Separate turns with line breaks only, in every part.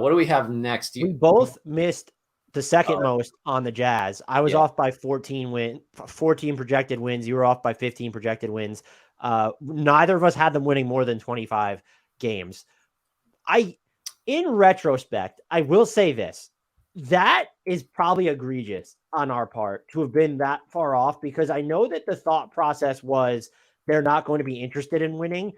What do we have next?
We both missed the second most on the Jazz. I was off by 14 projected wins. You were off by 15 projected wins. Neither of us had them winning more than 25 games. In retrospect, I will say this. That is probably egregious on our part to have been that far off, because I know that the thought process was they're not going to be interested in winning,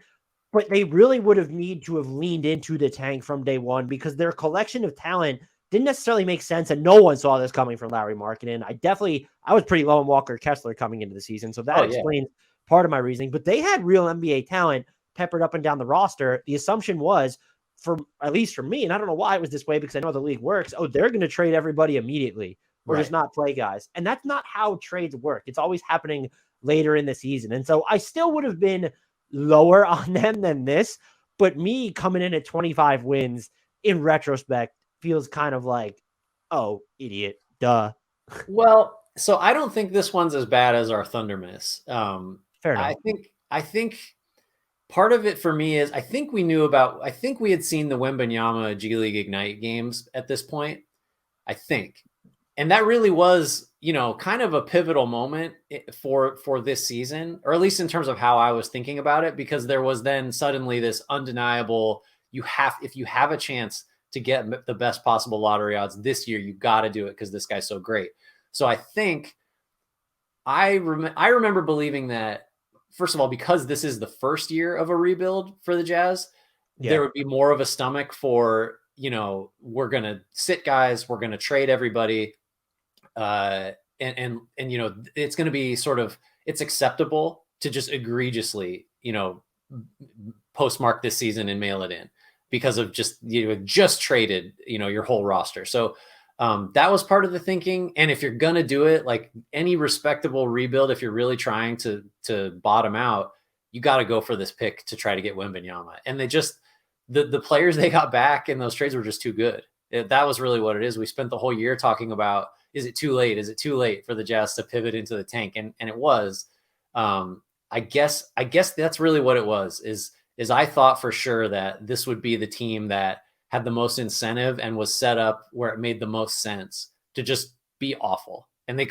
but they really would have need to have leaned into the tank from day one, because their collection of talent didn't necessarily make sense. And no one saw this coming from Larry Markkinen. I was pretty low on Walker Kessler coming into the season. So that explains part of my reasoning, but they had real NBA talent peppered up and down the roster. The assumption was, at least for me, and I don't know why it was this way, because I know the league works, they're going to trade everybody immediately or just not play guys. And that's not how trades work. It's always happening later in the season. And so I still would have been lower on them than this, but me coming in at 25 wins in retrospect feels kind of like, oh, idiot, duh.
Well, so I don't think this one's as bad as our Thunder miss.
Fair enough.
I think part of it for me is I think we had seen the Wembanyama G League Ignite games at this point, I think. And that really was, kind of a pivotal moment for this season, or at least in terms of how I was thinking about it, because there was then suddenly this undeniable, if you have a chance to get the best possible lottery odds this year, you got to do it because this guy's so great. So I think I remember believing that, first of all, because this is the first year of a rebuild for the Jazz, there would be more of a stomach for, we're going to sit guys, we're going to trade everybody. And it's going to be it's acceptable to just egregiously, postmark this season and mail it in because of just traded, your whole roster. So that was part of the thinking. And if you're going to do it, like any respectable rebuild, if you're really trying to bottom out, you got to go for this pick to try to get Wembanyama. And they just, the players they got back in those trades were just too good. That was really what it is. We spent the whole year talking about, is it too late? Is it too late for the Jazz to pivot into the tank? And it was. I guess that's really what it was. Is I thought for sure that this would be the team that had the most incentive and was set up where it made the most sense to just be awful. And they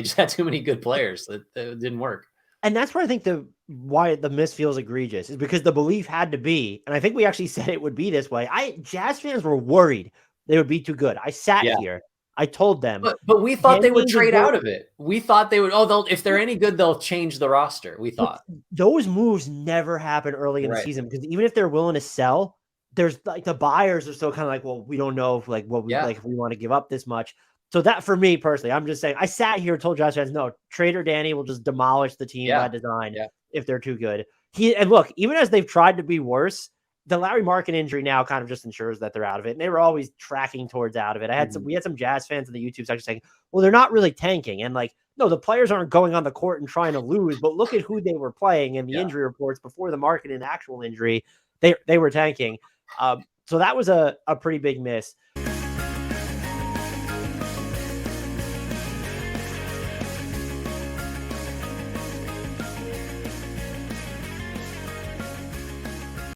just had too many good players that it didn't work.
And that's where I think why the miss feels egregious is because the belief had to be, and I think we actually said it would be this way. Jazz fans were worried they would be too good. I sat here. I told them.
But we thought they would trade out of it. We thought they would, if they're any good, they'll change the roster, we thought.
Those moves never happen early in the season, because even if they're willing to sell, there's like the buyers are still kind of like, well, we don't know if if we want to give up this much. So that, for me personally, I'm just saying, I sat here and told Jazz fans, no, Trader Danny will just demolish the team by design if they're too good. And look, even as they've tried to be worse, the Larry Markkinen injury now kind of just ensures that they're out of it. And they were always tracking towards out of it. We had some Jazz fans in the YouTube section saying, well, they're not really tanking. And like, no, the players aren't going on the court and trying to lose, but look at who they were playing and the injury reports before the Markkinen actual injury, they were tanking. So that was a pretty big miss.